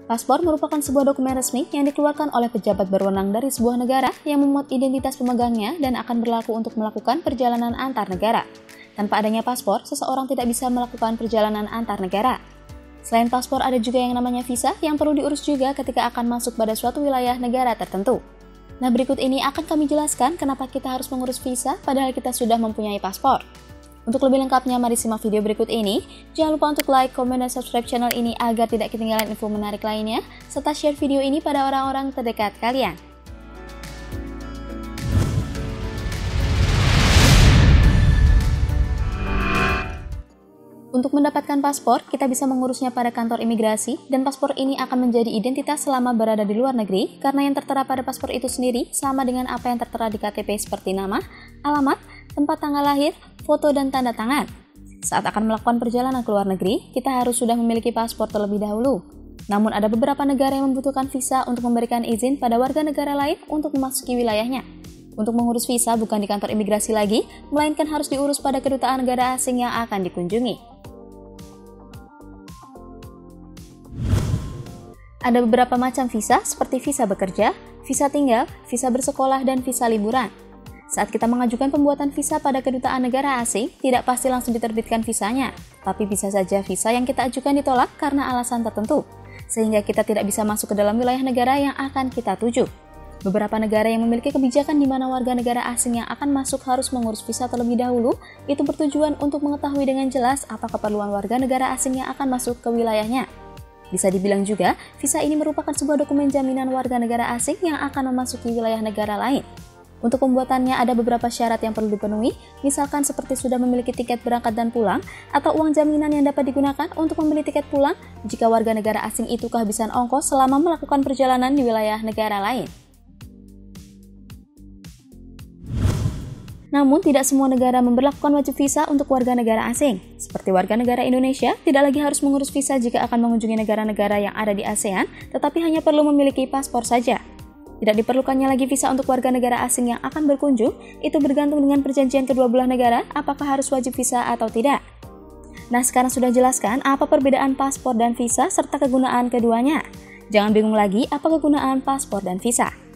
Paspor merupakan sebuah dokumen resmi yang dikeluarkan oleh pejabat berwenang dari sebuah negara yang memuat identitas pemegangnya dan akan berlaku untuk melakukan perjalanan antar negara. Tanpa adanya paspor, seseorang tidak bisa melakukan perjalanan antar negara. Selain paspor, ada juga yang namanya visa yang perlu diurus juga ketika akan masuk pada suatu wilayah negara tertentu. Nah, berikut ini akan kami jelaskan kenapa kita harus mengurus visa padahal kita sudah mempunyai paspor. Untuk lebih lengkapnya, mari simak video berikut ini. Jangan lupa untuk like, komen, dan subscribe channel ini agar tidak ketinggalan info menarik lainnya, serta share video ini pada orang-orang terdekat kalian. Untuk mendapatkan paspor, kita bisa mengurusnya pada kantor imigrasi, dan paspor ini akan menjadi identitas selama berada di luar negeri, karena yang tertera pada paspor itu sendiri sama dengan apa yang tertera di KTP seperti nama, alamat, tempat tanggal lahir, foto, dan tanda tangan. Saat akan melakukan perjalanan ke luar negeri, kita harus sudah memiliki paspor terlebih dahulu. Namun ada beberapa negara yang membutuhkan visa untuk memberikan izin pada warga negara lain untuk memasuki wilayahnya. Untuk mengurus visa bukan di kantor imigrasi lagi, melainkan harus diurus pada kedutaan negara asing yang akan dikunjungi. Ada beberapa macam visa seperti visa bekerja, visa tinggal, visa bersekolah, dan visa liburan. Saat kita mengajukan pembuatan visa pada kedutaan negara asing, tidak pasti langsung diterbitkan visanya, tapi bisa saja visa yang kita ajukan ditolak karena alasan tertentu, sehingga kita tidak bisa masuk ke dalam wilayah negara yang akan kita tuju. Beberapa negara yang memiliki kebijakan di mana warga negara asing yang akan masuk harus mengurus visa terlebih dahulu, itu bertujuan untuk mengetahui dengan jelas apa keperluan warga negara asing yang akan masuk ke wilayahnya. Bisa dibilang juga, visa ini merupakan sebuah dokumen jaminan warga negara asing yang akan memasuki wilayah negara lain. Untuk pembuatannya ada beberapa syarat yang perlu dipenuhi, misalkan seperti sudah memiliki tiket berangkat dan pulang, atau uang jaminan yang dapat digunakan untuk membeli tiket pulang jika warga negara asing itu kehabisan ongkos selama melakukan perjalanan di wilayah negara lain. Namun, tidak semua negara memberlakukan wajib visa untuk warga negara asing. Seperti warga negara Indonesia, tidak lagi harus mengurus visa jika akan mengunjungi negara-negara yang ada di ASEAN, tetapi hanya perlu memiliki paspor saja. Tidak diperlukannya lagi visa untuk warga negara asing yang akan berkunjung, itu bergantung dengan perjanjian kedua belah negara apakah harus wajib visa atau tidak. Nah, sekarang sudah jelaskan apa perbedaan paspor dan visa serta kegunaan keduanya. Jangan bingung lagi apa kegunaan paspor dan visa.